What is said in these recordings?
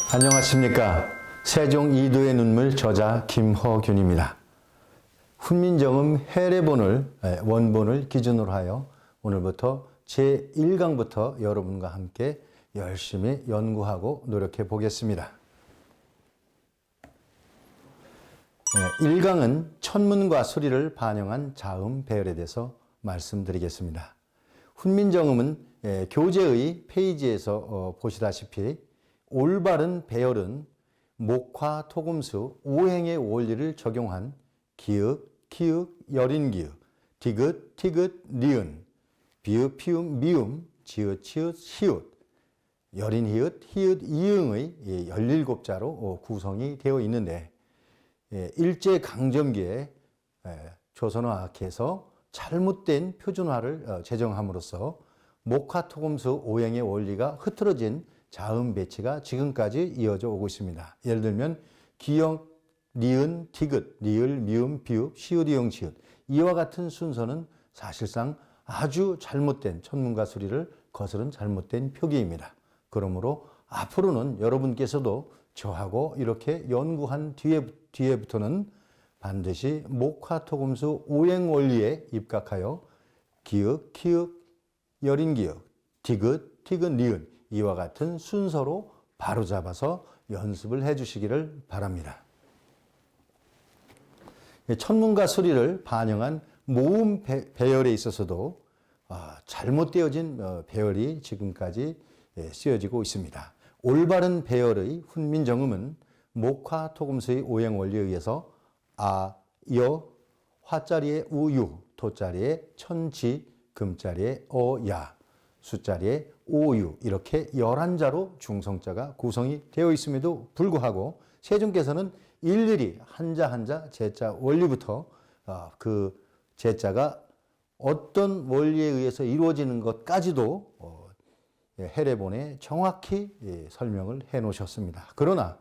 안녕하십니까. 세종 이도의 눈물 저자 김허균입니다. 훈민정음 해례본을 원본을 기준으로 하여 오늘부터 제1강부터 여러분과 함께 열심히 연구하고 노력해 보겠습니다. 1강은 천문과 수리를 반영한 자음 배열에 대해서 말씀드리겠습니다. 훈민정음은 교재의 페이지에서 보시다시피 올바른 배열은 목화, 토금수, 오행의 원리를 적용한 기읍, 키읔, 여린기읍, 디귿, 티귿, 니은, 비읍, 피읍, 미음, 지읒, 치읒, 시읒, 여린히읗, 히읗, 이응의 17자로 구성이 되어 있는데 일제강점기에 조선어학회에서 잘못된 표준화를 제정함으로써 목화, 토금수, 오행의 원리가 흐트러진 자음 배치가 지금까지 이어져 오고 있습니다. 예를 들면 기역, 니은, 티귿, 리을, 미음, 비읍, 시읒, 이응, 시읒 이와 같은 순서는 사실상 아주 잘못된 천문과 수리를 거스른 잘못된 표기입니다. 그러므로 앞으로는 여러분께서도 저하고 이렇게 연구한 뒤에부터는 반드시 목화, 토금수, 오행 원리에 입각하여 기역, 키읔, 여린기역, 디귿, 티귿, 니은 이와 같은 순서로 바로잡아서 연습을 해 주시기를 바랍니다. 천문과 수리를 반영한 모음 배열에 있어서도 잘못되어진 배열이 지금까지 쓰여지고 있습니다. 올바른 배열의 훈민정음은 목화, 토금수의 오행 원리에 의해서 아, 여, 화자리에 우유, 토자리에 천지, 금자리에 어야, 숫자리에 오유 이렇게 11자로 중성자가 구성이 되어 있음에도 불구하고 세종께서는 일일이 한자 한자 제자 원리부터 그 제자가 어떤 원리에 의해서 이루어지는 것까지도 해례본에 정확히 설명을 해 놓으셨습니다. 그러나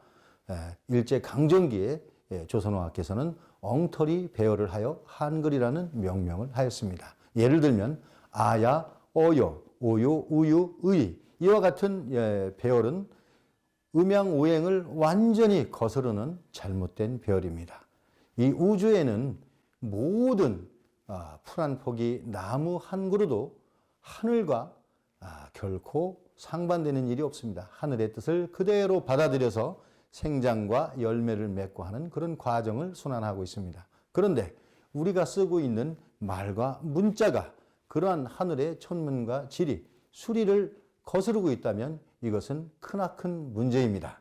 일제강점기에 조선어학께서는 엉터리 배열을 하여 한글이라는 명명을 하였습니다. 예를 들면 아야, 어여, 오요, 우유, 의 이와 같은 배열은 음양 오행을 완전히 거스르는 잘못된 배열입니다. 이 우주에는 모든 풀 한 폭이 나무 한 그루도 하늘과 결코 상반되는 일이 없습니다. 하늘의 뜻을 그대로 받아들여서 생장과 열매를 맺고 하는 그런 과정을 순환하고 있습니다. 그런데 우리가 쓰고 있는 말과 문자가 그러한 하늘의 천문과 지리, 수리를 거스르고 있다면 이것은 크나큰 문제입니다.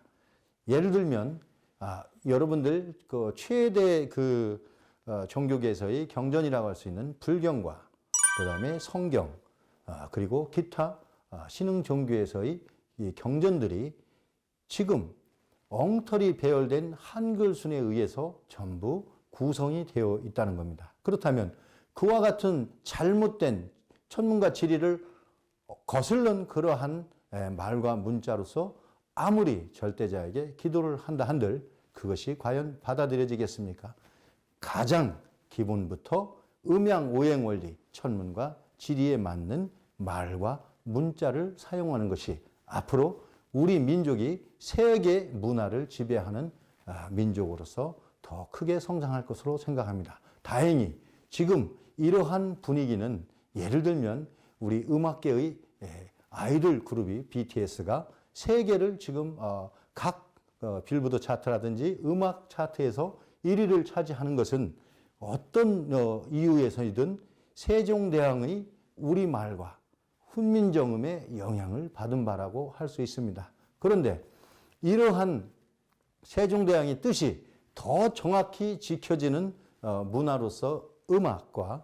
예를 들면 여러분들 그 최대 종교계에서의 경전이라고 할 수 있는 불경과 그다음에 성경 그리고 기타 신흥 종교에서의 이 경전들이 지금 엉터리 배열된 한글 순에 의해서 전부 구성이 되어 있다는 겁니다. 그렇다면 그와 같은 잘못된 천문과 지리를 거슬른 그러한 말과 문자로서 아무리 절대자에게 기도를 한다 한들 그것이 과연 받아들여지겠습니까? 가장 기본부터 음양 오행 원리, 천문과 지리에 맞는 말과 문자를 사용하는 것이 앞으로 우리 민족이 세계 문화를 지배하는 민족으로서 더 크게 성장할 것으로 생각합니다. 다행히 지금 이러한 분위기는 예를 들면 우리 음악계의 아이돌 그룹이 BTS가 세계를 지금 각 빌보드 차트라든지 음악 차트에서 1위를 차지하는 것은 어떤 이유에서이든 세종대왕의 우리말과 훈민정음의 영향을 받은 바라고 할 수 있습니다. 그런데 이러한 세종대왕의 뜻이 더 정확히 지켜지는 문화로서 음악과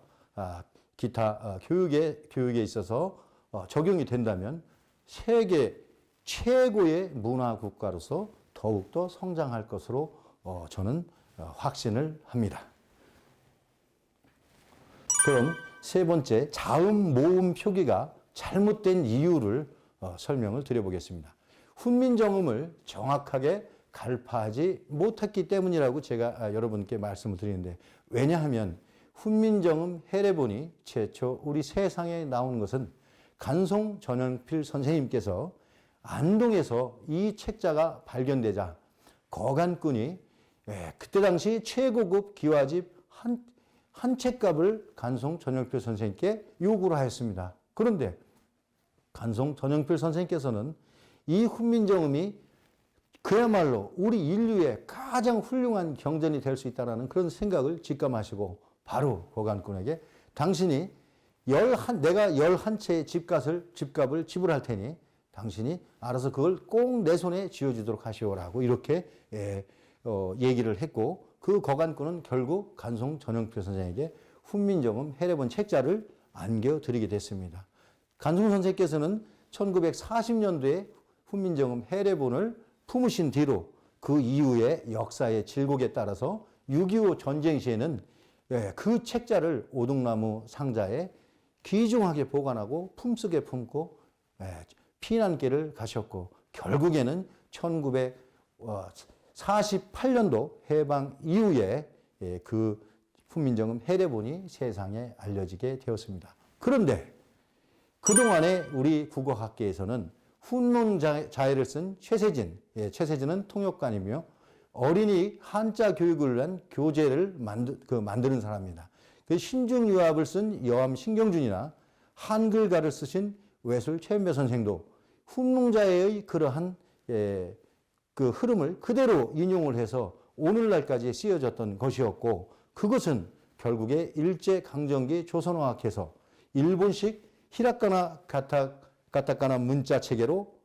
기타 교육에 있어서 적용이 된다면 세계 최고의 문화 국가로서 더욱더 성장할 것으로 저는 확신을 합니다. 그럼 세 번째, 자음 모음 표기가 잘못된 이유를 설명을 드려보겠습니다. 훈민정음을 정확하게 갈파하지 못했기 때문이라고 제가 여러분께 말씀을 드리는데, 왜냐하면 훈민정음 해례본이 최초 우리 세상에 나온 것은 간송 전영필 선생님께서 안동에서 이 책자가 발견되자 거간꾼이 그때 당시 최고급 기와집 한 책값을 간송 전영필 선생님께 요구를 하였습니다. 그런데 간송 전영필 선생님께서는 이 훈민정음이 그야말로 우리 인류의 가장 훌륭한 경전이 될 수 있다는 그런 생각을 직감하시고 바로 거간꾼에게 당신이 내가 11채의 집값을 지불할 테니 당신이 알아서 그걸 꼭 내 손에 쥐어주도록 하시오라고 이렇게 얘기를 했고 그 거간꾼은 결국 간송 전영필 선생에게 훈민정음 해례본 책자를 안겨드리게 됐습니다. 간송 선생께서는 1940년도에 훈민정음 해례본을 품으신 뒤로 그 이후의 역사의 질곡에 따라서 6.25 전쟁 시에는 그 책자를 오동나무 상자에 귀중하게 보관하고 품속에 품고 피난길을 가셨고 결국에는 1948년도 해방 이후에 그 훈민정음 해례본이 세상에 알려지게 되었습니다. 그런데 그동안에 우리 국어학계에서는 훈농자해를 쓴 최세진, 최세진은 통역관이며 어린이 한자 교육을 위한 교재를 만드는 사람입니다. 그 신중유합을 쓴 여암 신경준이나 한글가를 쓰신 외술 최은배 선생도 훈농자해의 그러한 그 흐름을 그대로 인용을 해서 오늘날까지 쓰여졌던 것이었고 그것은 결국에 일제강점기 조선어학에서 일본식 히라카나 가타카나 문자 체계로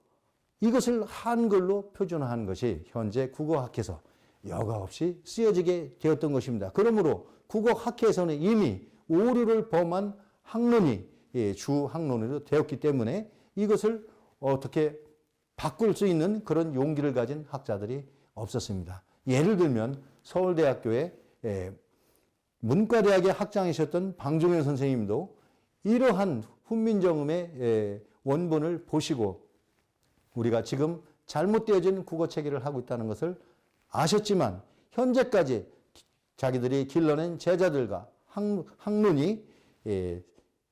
이것을 한글로 표준화한 것이 현재 국어학회에서 여과 없이 쓰여지게 되었던 것입니다. 그러므로 국어학회에서는 이미 오류를 범한 학론이 주 학론으로 되었기 때문에 이것을 어떻게 바꿀 수 있는 그런 용기를 가진 학자들이 없었습니다. 예를 들면 서울대학교의 문과대학의 학장이셨던 방종현 선생님도 이러한 훈민정음의 원본을 보시고 우리가 지금 잘못되어진 국어체계를 하고 있다는 것을 아셨지만 현재까지 자기들이 길러낸 제자들과 학문이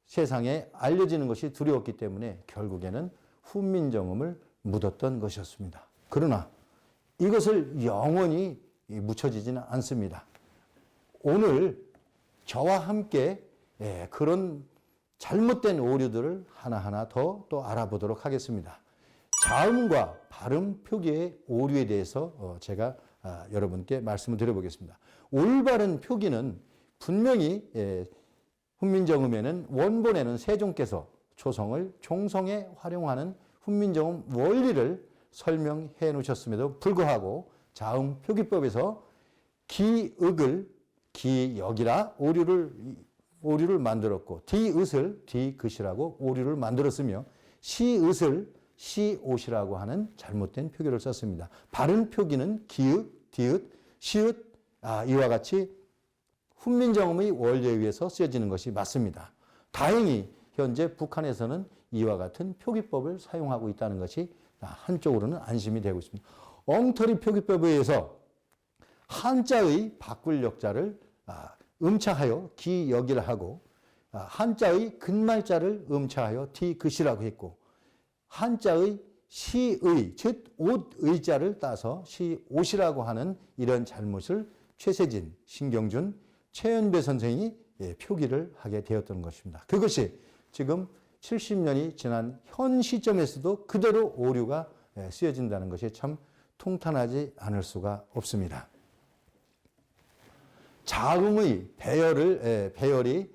세상에 알려지는 것이 두려웠기 때문에 결국에는 훈민정음을 묻었던 것이었습니다. 그러나 이것을 영원히 묻혀지지는 않습니다. 오늘 저와 함께 그런 잘못된 오류들을 하나하나 더 또 알아보도록 하겠습니다. 자음과 발음 표기의 오류에 대해서 제가 여러분께 말씀을 드려보겠습니다. 올바른 표기는 분명히 훈민정음에는 원본에는 세종께서 초성을 종성에 활용하는 훈민정음 원리를 설명해 놓으셨음에도 불구하고 자음 표기법에서 기읍을 기역이라 오류를 만들었고 디읒을 디귿이라고 오류를 만들었으며 시읒을 시옷이라고 하는 잘못된 표기를 썼습니다. 바른 표기는 기읍, 디귿, 시읒 이와 같이 훈민정음의 원리에 의해서 쓰여지는 것이 맞습니다. 다행히 현재 북한에서는 이와 같은 표기법을 사용하고 있다는 것이 한쪽으로는 안심이 되고 있습니다. 엉터리 표기법에 의해서 한자의 바꿀 역자를 음차하여 기역이라 하고 한자의 근말자를 음차하여 디귿이라고 했고 한자의 시의 즉 옷의자를 따서 시옷이라고 하는 이런 잘못을 최세진, 신경준, 최은배 선생이 표기를 하게 되었던 것입니다. 그것이 지금 70년이 지난 현 시점에서도 그대로 오류가 쓰여진다는 것이 참 통탄하지 않을 수가 없습니다. 자음의 배열이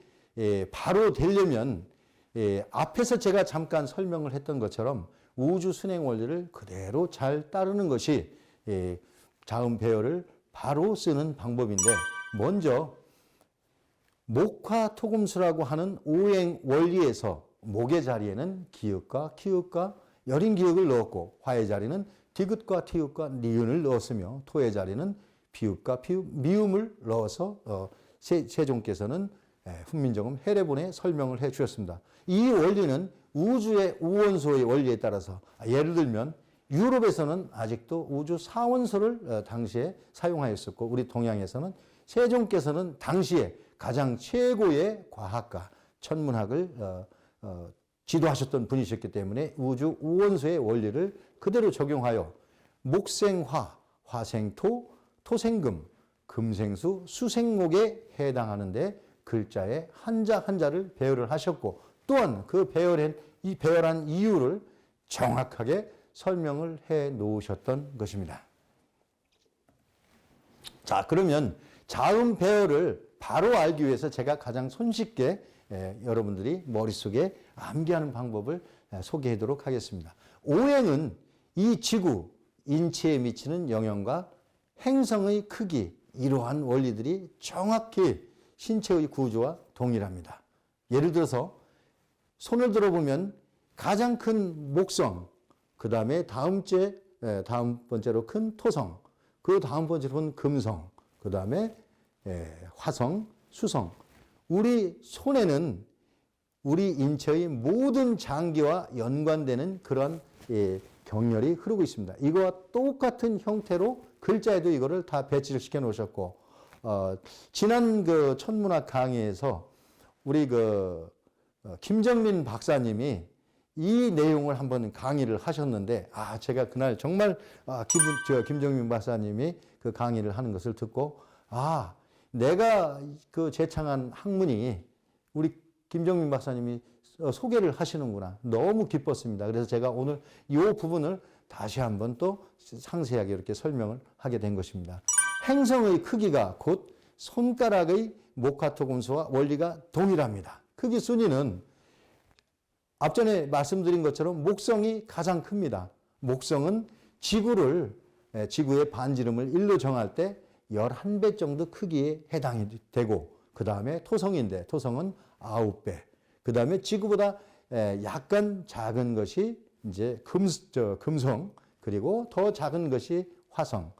바로 되려면 앞에서 제가 잠깐 설명을 했던 것처럼 우주 순행 원리를 그대로 잘 따르는 것이 자음 배열을 바로 쓰는 방법인데 먼저 목화 토금수라고 하는 오행 원리에서 목의 자리에는 기읍과 키읍과 여린 기역을 넣었고 화의 자리는 디귿과 티읕과 니은을 넣었으며 토의 자리는 비읍과 피읍, 미음을 넣어서 세종께서는 훈민정음 해례본에 설명을 해 주셨습니다. 이 원리는 우주의 우원소의 원리에 따라서 예를 들면 유럽에서는 아직도 우주 사원소를 당시에 사용하였었고 우리 동양에서는 세종께서는 당시에 가장 최고의 과학가 천문학을 지도하셨던 분이셨기 때문에 우주 우원소의 원리를 그대로 적용하여 목생화, 화생토, 토생금, 금생수, 수생목에 해당하는데 글자의 한자 한자를 배열을 하셨고 또한 그 배열한 이유를 정확하게 설명을 해 놓으셨던 것입니다. 자, 그러면 자음 배열을 바로 알기 위해서 제가 가장 손쉽게 여러분들이 머릿속에 암기하는 방법을 소개하도록 하겠습니다. 오행은 이 지구, 인체에 미치는 영향과 행성의 크기, 이러한 원리들이 정확히 신체의 구조와 동일합니다. 예를 들어서 손을 들어보면 가장 큰 목성, 그 다음에 다음 번째로 큰 토성, 그 다음 번째로는 금성, 그 다음에 화성, 수성. 우리 손에는 우리 인체의 모든 장기와 연관되는 그런 경렬이 흐르고 있습니다. 이거와 똑같은 형태로 글자에도 이거를 다 배치를 시켜 놓으셨고, 지난 그 천문학 강의에서 우리 김정민 박사님이 이 내용을 한번 강의를 하셨는데, 제가 그날 정말 김정민 박사님이 그 강의를 하는 것을 듣고, 내가 그 제창한 학문이 우리 김정민 박사님이 소개를 하시는구나. 너무 기뻤습니다. 그래서 제가 오늘 이 부분을 다시 한번 또 상세하게 이렇게 설명을 하게 된 것입니다. 행성의 크기가 곧 손가락의 목화토금수와 원리가 동일합니다. 크기 순위는 앞전에 말씀드린 것처럼 목성이 가장 큽니다. 목성은 지구의 반지름을 1로 정할 때 11배 정도 크기에 해당이 되고, 그 다음에 토성인데 토성은 9배, 그 다음에 지구보다 약간 작은 것이 이제 금성, 그리고 더 작은 것이 화성,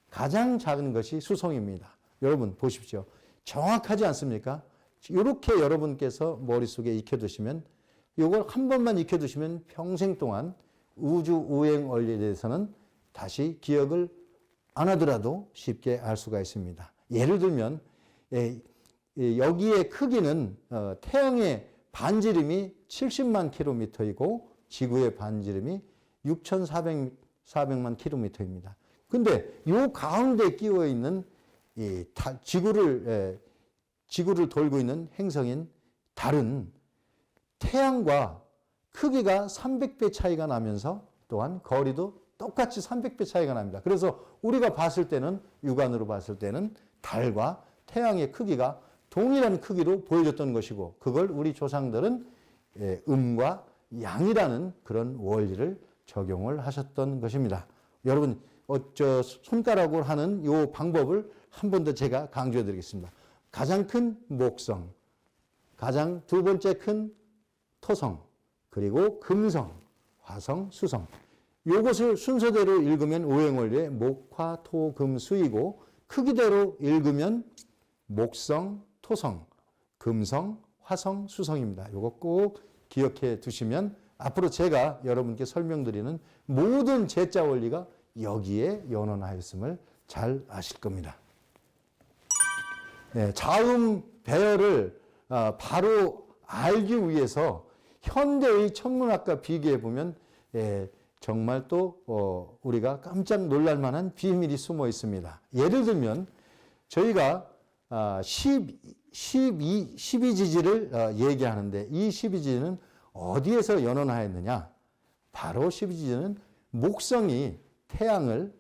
가장 작은 것이 수성입니다. 여러분 보십시오. 정확하지 않습니까? 이렇게 여러분께서 머릿속에 익혀두시면, 이걸 한 번만 익혀두시면 평생 동안 우주 우행 원리에 대해서는 다시 기억을 안 하더라도 쉽게 알 수가 있습니다. 예를 들면 여기의 크기는 태양의 반지름이 70만 킬로미터이고 지구의 반지름이 6,400만 킬로미터입니다. 근데 요 가운데 끼워 있는 지구를 돌고 있는 행성인 달은 태양과 크기가 300배 차이가 나면서 또한 거리도 똑같이 300배 차이가 납니다. 그래서 우리가 봤을 때는, 육안으로 봤을 때는 달과 태양의 크기가 동일한 크기로 보여졌던 것이고, 그걸 우리 조상들은 음과 양이라는 그런 원리를 적용을 하셨던 것입니다. 여러분, 손가락으로 하는 이 방법을 한 번 더 제가 강조해 드리겠습니다. 가장 큰 목성, 가장 두 번째 큰 토성, 그리고 금성, 화성, 수성. 이것을 순서대로 읽으면 오행원리의 목, 화, 토, 금, 수이고, 크기대로 읽으면 목성, 토성, 금성, 화성, 수성입니다. 이거 꼭 기억해 두시면 앞으로 제가 여러분께 설명드리는 모든 제자 원리가 여기에 연원하였음을 잘 아실 겁니다. 자음 배열을 바로 알기 위해서 현대의 천문학과 비교해 보면 정말 또 우리가 깜짝 놀랄 만한 비밀이 숨어 있습니다. 예를 들면 저희가 12지지를 얘기하는데, 이 12지지는 어디에서 연원하였느냐? 바로 12지지는 목성이 태양을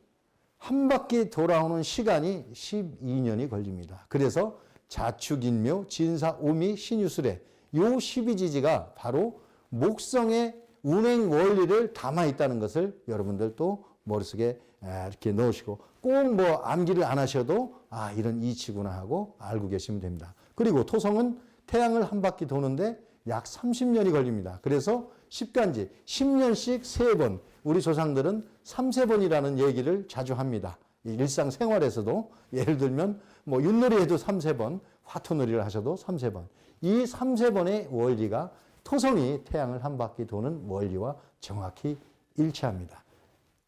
한 바퀴 돌아오는 시간이 12년이 걸립니다. 그래서 자축인묘, 진사, 오미, 신유술에 이 12지지가 바로 목성의 운행 원리를 담아 있다는 것을 여러분들 또 머릿속에 이렇게 넣으시고, 꼭 뭐 암기를 안 하셔도 이런 이치구나 하고 알고 계시면 됩니다. 그리고 토성은 태양을 한 바퀴 도는데 약 30년이 걸립니다. 그래서 10간지 10년씩 3번, 우리 조상들은 3세번이라는 얘기를 자주 합니다. 일상생활에서도 예를 들면 뭐 윷놀이 해도 3세번, 화투놀이를 하셔도 3세번. 이 3세번의 원리가 토성이 태양을 한 바퀴 도는 원리와 정확히 일치합니다.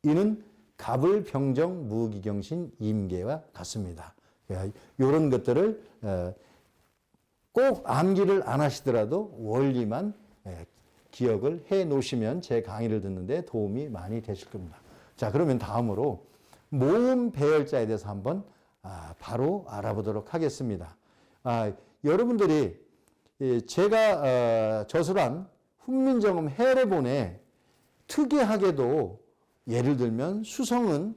이는 갑을, 병정, 무기경신, 임계와 같습니다. 이런 것들을 꼭 암기를 안 하시더라도 원리만 기억을 해 놓으시면 제 강의를 듣는데 도움이 많이 되실 겁니다. 자, 그러면 다음으로 모음 배열자에 대해서 한번 바로 알아보도록 하겠습니다. 여러분들이 제가 저술한 훈민정음 해례본에 특이하게도 예를 들면 수성은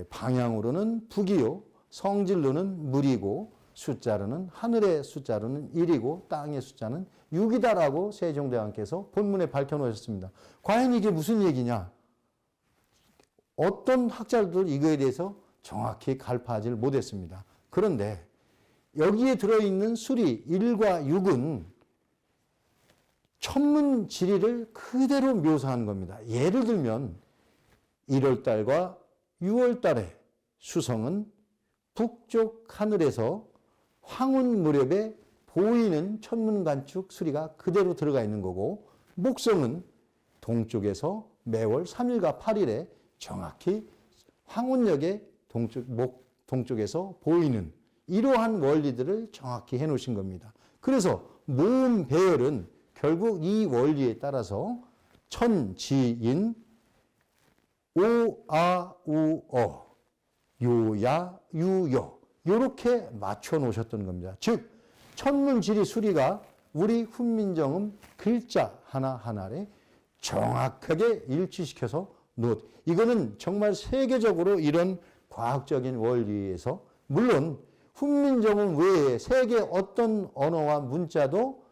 방향으로는 북이요, 성질로는 물이고, 숫자로는 하늘의 숫자로는 1이고 땅의 숫자는 6이다라고 세종대왕께서 본문에 밝혀놓으셨습니다. 과연 이게 무슨 얘기냐? 어떤 학자들 이거에 대해서 정확히 갈파하지 못했습니다. 그런데 여기에 들어있는 수리 1과 6은 천문지리를 그대로 묘사한 겁니다. 예를 들면 1월달과 6월달에 수성은 북쪽 하늘에서 황혼 무렵에 보이는 천문관축 수리가 그대로 들어가 있는 거고, 목성은 동쪽에서 매월 3일과 8일에 정확히 황혼역의 동쪽에서 보이는 이러한 원리들을 정확히 해놓으신 겁니다. 그래서 모음 배열은 결국 이 원리에 따라서 천지인 오아우어 요야 유여 이렇게 맞춰 놓으셨던 겁니다. 즉 천문지리 수리가 우리 훈민정음 글자 하나하나를 정확하게 일치시켜서 놓은, 이거는 정말 세계적으로 이런 과학적인 원리에서, 물론 훈민정음 외에 세계 어떤 언어와 문자도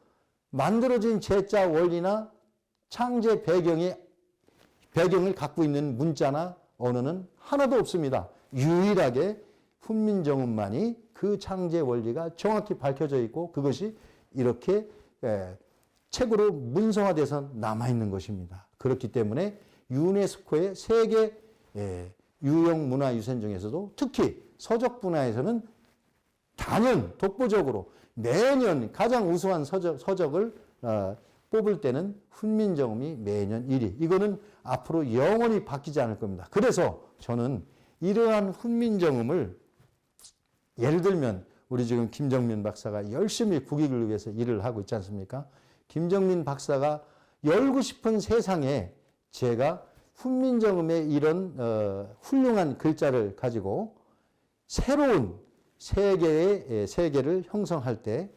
만들어진 제자 원리나 창제 배경을 갖고 있는 문자나 언어는 하나도 없습니다. 유일하게 훈민정음만이 그 창제 원리가 정확히 밝혀져 있고 그것이 이렇게 책으로 문서화돼서 남아있는 것입니다. 그렇기 때문에 유네스코의 세계 유형문화유산 중에서도 특히 서적 분야에서는 단연 독보적으로 매년 가장 우수한 서적을 뽑을 때는 훈민정음이 매년 1위. 이거는 앞으로 영원히 바뀌지 않을 겁니다. 그래서 저는 이러한 훈민정음을, 예를 들면 우리 지금 김정민 박사가 열심히 국익을 위해서 일을 하고 있지 않습니까? 김정민 박사가 열고 싶은 세상에 제가 훈민정음의 이런 훌륭한 글자를 가지고 새로운 세계를 형성할 때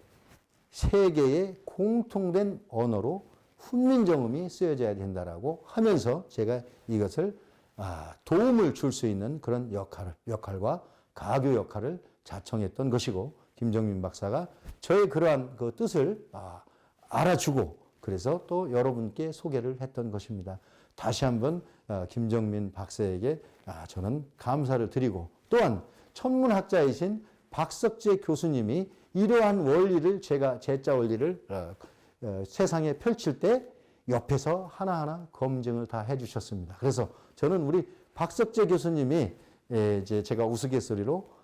세계의 공통된 언어로 훈민정음이 쓰여져야 된다라고 하면서 제가 이것을 도움을 줄 수 있는 그런 역할과 가교 역할을 자청했던 것이고, 김정민 박사가 저의 그러한 그 뜻을 알아주고 그래서 또 여러분께 소개를 했던 것입니다. 다시 한번 김정민 박사에게 저는 감사를 드리고, 또한 천문학자이신 박석재 교수님이 이러한 원리를, 제가 제자 원리를 세상에 펼칠 때 옆에서 하나하나 검증을 다 해주셨습니다. 그래서 저는 우리 박석재 교수님이 이제 제가 우스갯소리로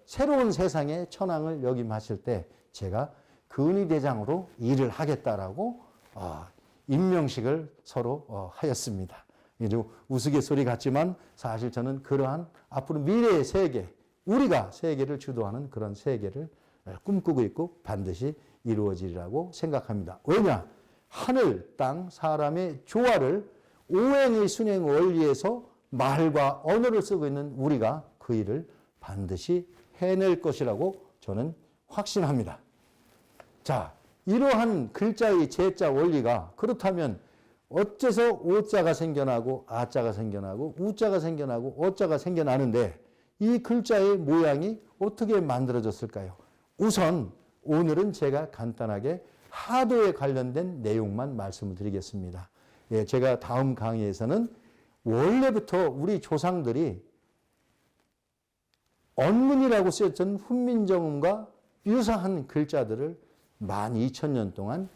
새로운 세상의 천황을 역임하실 때 제가 근위대장으로 일을 하겠다라고 임명식을 서로 하였습니다. 이제 우스갯소리 같지만 사실 저는 그러한 앞으로 미래의 세계, 우리가 세계를 주도하는 그런 세계를 꿈꾸고 있고 반드시 이루어지리라고 생각합니다. 왜냐? 하늘, 땅, 사람의 조화를 오행의 순행 원리에서 말과 언어를 쓰고 있는 우리가 그 일을 반드시 해낼 것이라고 저는 확신합니다. 자, 이러한 글자의 제자 원리가 그렇다면 어째서 오자가 생겨나고 아자가 생겨나고 우자가 생겨나고 어자가 생겨나는데 이 글자의 모양이 어떻게 만들어졌을까요? 우선 오늘은 제가 간단하게 하도에 관련된 내용만 말씀을 드리겠습니다. 제가 다음 강의에서는 원래부터 우리 조상들이 언문이라고 쓰였던 훈민정음과 유사한 글자들을 12,000년 동안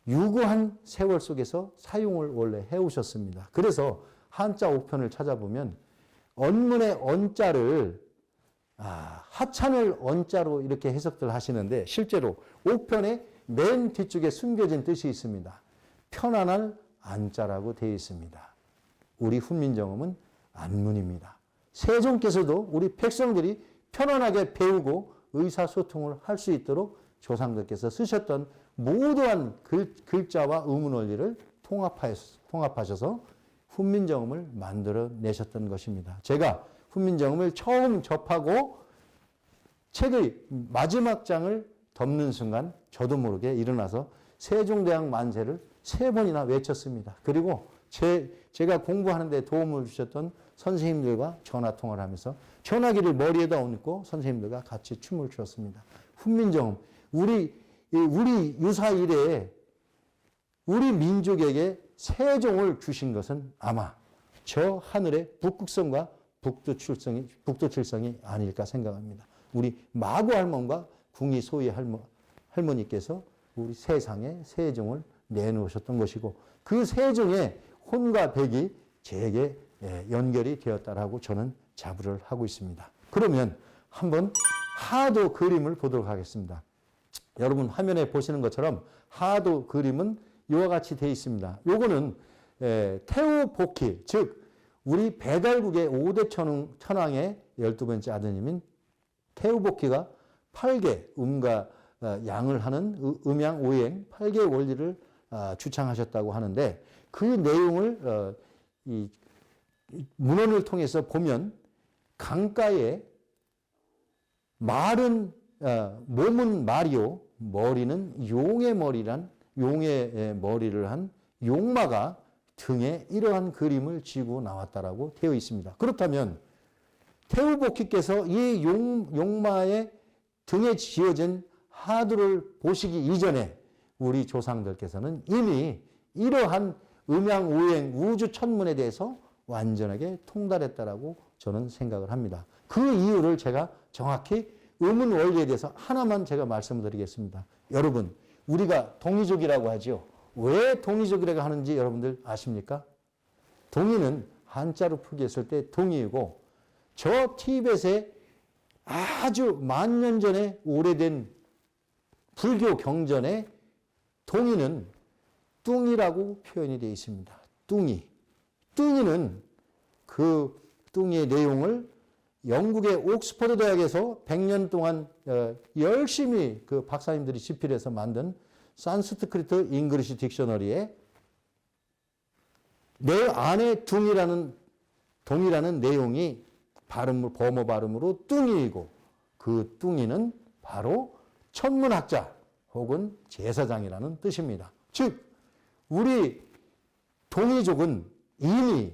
유구한 세월 속에서 사용을 원래 해오셨습니다. 그래서 한자 5편을 찾아보면 언문의 언자를 하찮을 언자로 이렇게 해석들 하시는데 실제로 5편의 맨 뒤쪽에 숨겨진 뜻이 있습니다. 편안할 안자라고 되어 있습니다. 우리 훈민정음은 안문입니다. 세종께서도 우리 백성들이 편안하게 배우고 의사소통을 할 수 있도록 조상들께서 쓰셨던 모두한 글자와 의문 원리를 통합하셔서 훈민정음을 만들어내셨던 것입니다. 제가 훈민정음을 처음 접하고 책의 마지막 장을 덮는 순간 저도 모르게 일어나서 세종대왕 만세를 3번이나 외쳤습니다. 그리고 제가 공부하는 데 도움을 주셨던 선생님들과 전화통화를 하면서 전화기를 머리에다 얹고 선생님들과 같이 춤을 추었습니다. 훈민정음, 우리 유사 이래에 우리 민족에게 세종을 주신 것은 아마 저 하늘의 북극성과 북두칠성이 아닐까 생각합니다. 우리 마구 할멈과 궁이 소희 할머니께서 우리 세상에 세종을 내놓으셨던 것이고 그 세종의 혼과 백이 제게 연결이 되었다라고 저는 자부를 하고 있습니다. 그러면 한번 하도 그림을 보도록 하겠습니다. 여러분 화면에 보시는 것처럼 하도 그림은 이와 같이 되어 있습니다. 요거는 태우복희, 즉 우리 배달국의 5대 천왕의 12번째 아드님인 태우복희가 8개 음과 양을 하는 음양오행 8개의 원리를 주창하셨다고 하는데 그 내용을 이 문헌을 통해서 보면 강가에 말은 몸은 말이요 머리는 용의 머리를 한 용마가 등에 이러한 그림을 지고 나왔다라고 되어 있습니다. 그렇다면 태우복희께서 이 용마의 등에 지어진 하두를 보시기 이전에 우리 조상들께서는 이미 이러한 음양오행 우주천문에 대해서 완전하게 통달했다라고 저는 생각을 합니다. 그 이유를 제가 정확히 의문 원리에 대해서 하나만 제가 말씀드리겠습니다. 여러분, 우리가 동이족이라고 하죠. 왜 동이족이라고 하는지 여러분들 아십니까? 동이는 한자로 표기했을 때 동이이고 저 티벳의 아주 만년 전에 오래된 불교 경전에 동이는 뚱이라고 표현이 되어 있습니다. 뚱이. 뚱이는 그 뚱이의 내용을 영국의 옥스퍼드 대학에서 100년 동안 열심히 그 박사님들이 집필해서 만든 산스크리트 잉글리시 딕셔너리에 내 안에 동이라는 내용이 범어 발음으로 뚱이이고 그 뚱이는 바로 천문학자 혹은 제사장이라는 뜻입니다. 즉 우리 동이족은 이미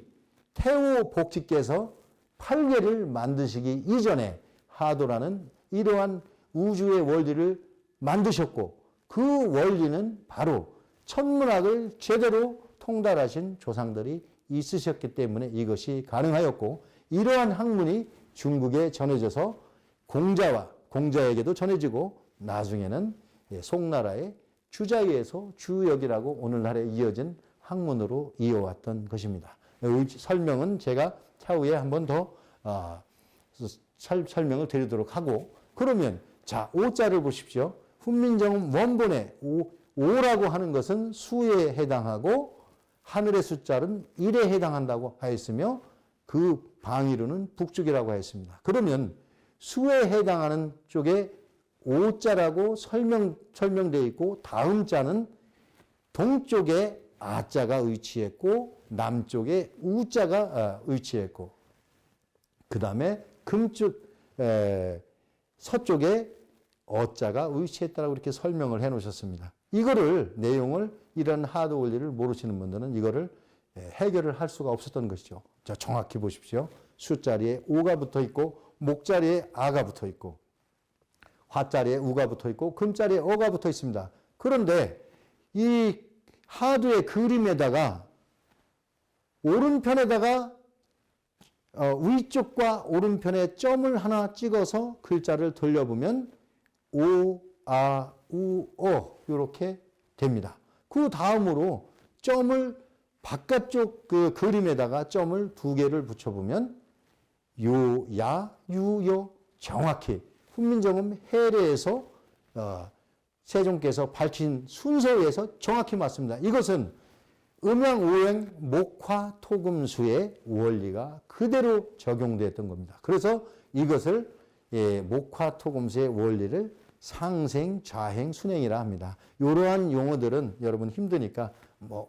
태우복희께서 8개를 만드시기 이전에 하도라는 이러한 우주의 원리를 만드셨고 그 원리는 바로 천문학을 제대로 통달하신 조상들이 있으셨기 때문에 이것이 가능하였고 이러한 학문이 중국에 전해져서 공자에게도 전해지고 나중에는 송나라의 주자에서 주역이라고 오늘날에 이어진 학문으로 이어왔던 것입니다. 설명은 제가 차후에 한 번 더 설명을 드리도록 하고 그러면 자 5자를 보십시오. 훈민정음 원본의 5라고 하는 것은 수에 해당하고 하늘의 숫자는 1에 해당한다고 하였으며 그 방위로는 북쪽이라고 하였습니다. 그러면 수에 해당하는 쪽에 5자라고 설명되어 있고 다음 자는 동쪽에 아자가 위치했고 남쪽에 우자가 위치했고 그 다음에 서쪽에 어자가 위치했다라고 이렇게 설명을 해 놓으셨습니다. 이거를 내용을 이런 하도 원리를 모르시는 분들은 이거를 해결을 할 수가 없었던 것이죠. 자, 정확히 보십시오. 수자리에 오가 붙어 있고 목자리에 아가 붙어 있고 화자리에 우가 붙어 있고 금자리에 어가 붙어 있습니다. 그런데 이 하두의 그림에다가 오른편에다가 위쪽과 오른편에 점을 하나 찍어서 글자를 돌려보면 오, 아, 우, 어 이렇게 됩니다. 그 다음으로 점을 바깥쪽 그 그림에다가 점을 2개를 붙여보면 요, 야, 유, 요 정확히 훈민정음 해례에서 세종께서 밝힌 순서에서 정확히 맞습니다. 이것은 음양오행 목화토금수의 원리가 그대로 적용됐던 겁니다. 그래서 이것을 목화토금수의 원리를 상생, 좌행, 순행이라 합니다. 이러한 용어들은 여러분 힘드니까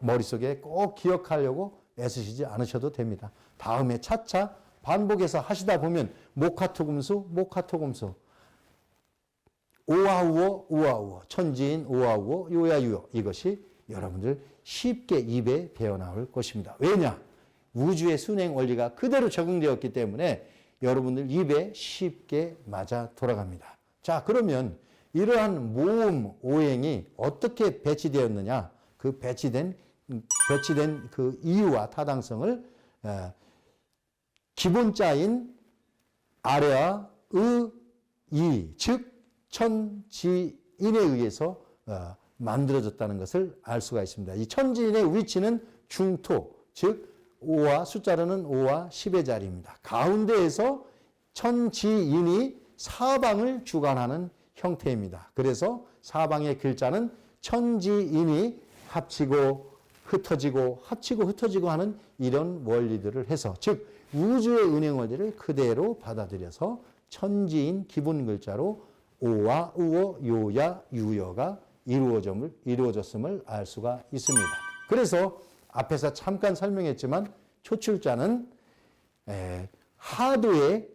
머릿속에 꼭 기억하려고 애쓰시지 않으셔도 됩니다. 다음에 차차 반복해서 하시다 보면 목화토금수, 목화토금수, 오아우어, 우아우어, 천지인 오아우어, 요야유어, 이것이 여러분들 쉽게 입에 배어나올 것입니다. 왜냐? 우주의 순행 원리가 그대로 적용되었기 때문에 여러분들 입에 쉽게 맞아 돌아갑니다. 자, 그러면 이러한 모음 오행이 어떻게 배치되었느냐? 그 배치된 그 이유와 타당성을 기본자인 아래와 의, 즉 천지인에 의해서 만들어졌다는 것을 알 수가 있습니다. 이 천지인의 위치는 중토, 즉 5와 숫자로는 5와 10의 자리입니다. 가운데에서 천지인이 사방을 주관하는 형태입니다. 그래서 사방의 글자는 천지인이 합치고 흩어지고 합치고 흩어지고 하는 이런 원리들을 해서, 즉 우주의 운행 원리를 그대로 받아들여서 천지인 기본 글자로 오와 우어, 요야, 유여가 이루어졌음을 알 수가 있습니다. 그래서 앞에서 잠깐 설명했지만 초출자는 하도의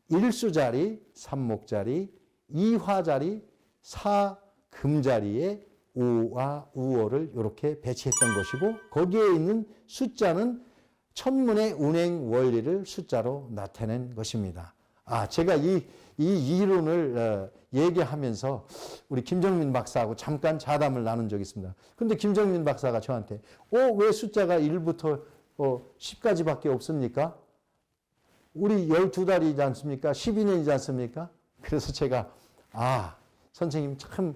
일수자리, 삼목자리, 이화자리, 사금자리에 오와 우어를 이렇게 배치했던 것이고, 거기에 있는 숫자는 천문의 운행 원리를 숫자로 나타낸 것입니다. 제가 이 이론을 얘기하면서 우리 김정민 박사하고 잠깐 자담을 나눈 적이 있습니다. 근데 김정민 박사가 저한테 왜 숫자가 1부터 10까지밖에 없습니까? 우리 12달이지 않습니까? 12년이지 않습니까? 그래서 제가 선생님 참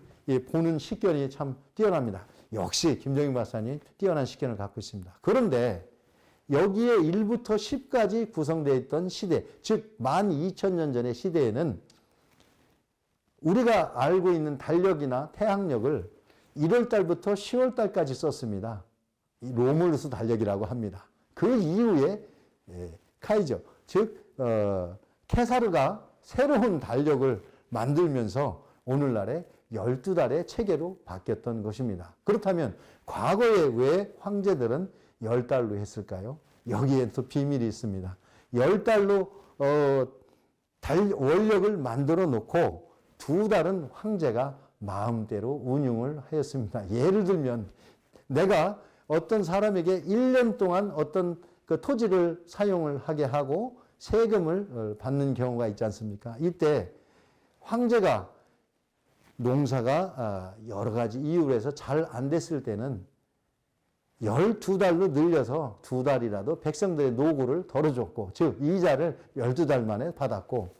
보는 식견이 참 뛰어납니다. 역시 김정민 박사님 뛰어난 식견을 갖고 있습니다. 그런데 여기에 1부터 10까지 구성되어 있던 시대, 즉 12,000년 전의 시대에는 우리가 알고 있는 달력이나 태양력을 1월달부터 10월달까지 썼습니다. 로물루스 달력이라고 합니다. 그 이후에 카이저, 즉 케사르가 새로운 달력을 만들면서 오늘날의 12달의 체계로 바뀌었던 것입니다. 그렇다면 과거에 왜 황제들은 10달로 했을까요? 여기에 또 비밀이 있습니다. 10달로 원력을 만들어 놓고 2달은 황제가 마음대로 운용을 하였습니다. 예를 들면 내가 어떤 사람에게 1년 동안 어떤 그 토지를 사용을 하게 하고 세금을 받는 경우가 있지 않습니까? 이때 황제가 농사가 여러 가지 이유로 해서 잘 안 됐을 때는 12달로 늘려서 2달이라도 백성들의 노고를 덜어줬고, 즉 이자를 12달 만에 받았고,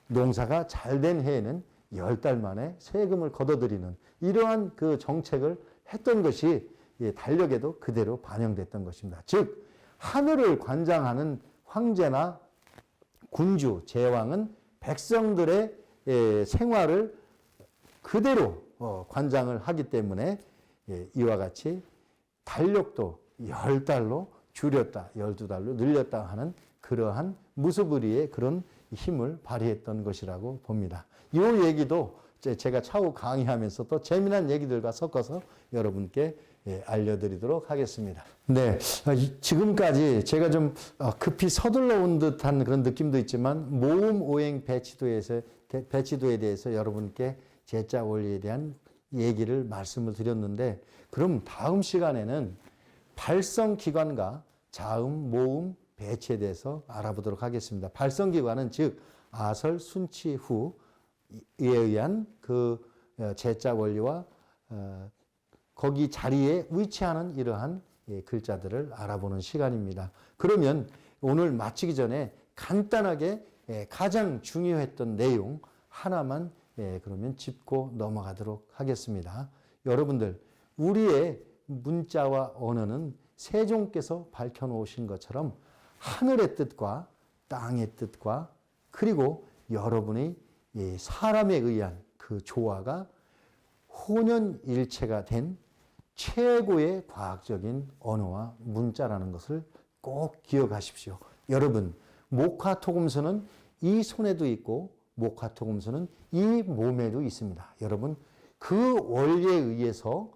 농사가 잘 된 해에는 10달 만에 세금을 걷어들이는 이러한 그 정책을 했던 것이 달력에도 그대로 반영됐던 것입니다. 즉 하늘을 관장하는 황제나 군주, 제왕은 백성들의 생활을 그대로 관장을 하기 때문에 이와 같이 달력도 10달로 줄였다, 12달로 늘렸다 하는 그러한 무소불위의 그런 힘을 발휘했던 것이라고 봅니다. 이 얘기도 제가 차후 강의하면서 또 재미난 얘기들과 섞어서 여러분께 알려드리도록 하겠습니다. 네, 지금까지 제가 좀 급히 서둘러 온 듯한 그런 느낌도 있지만 모음 오행 배치도에 대해서 여러분께 제자 원리에 대한 얘기를 말씀을 드렸는데, 그럼 다음 시간에는 발성기관과 자음, 모음, 배치에 대해서 알아보도록 하겠습니다. 발성기관은 즉 아설, 순치, 후에 의한 그 제자 원리와 거기 자리에 위치하는 이러한 글자들을 알아보는 시간입니다. 그러면 오늘 마치기 전에 간단하게 가장 중요했던 내용 하나만 그러면 짚고 넘어가도록 하겠습니다. 여러분들, 우리의 문자와 언어는 세종께서 밝혀놓으신 것처럼 하늘의 뜻과 땅의 뜻과 그리고 여러분의 사람에 의한 그 조화가 혼연일체가 된 최고의 과학적인 언어와 문자라는 것을 꼭 기억하십시오. 여러분, 목화토금수는 이 손에도 있고 목화토금수는 이 몸에도 있습니다. 여러분 그 원리에 의해서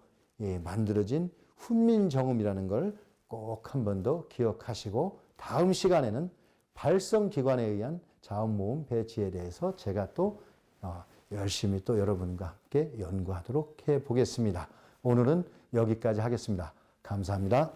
만들어진 훈민정음이라는 걸 꼭 한 번 더 기억하시고 다음 시간에는 발성기관에 의한 자음모음 배치에 대해서 제가 또 열심히 또 여러분과 함께 연구하도록 해보겠습니다. 오늘은 여기까지 하겠습니다. 감사합니다.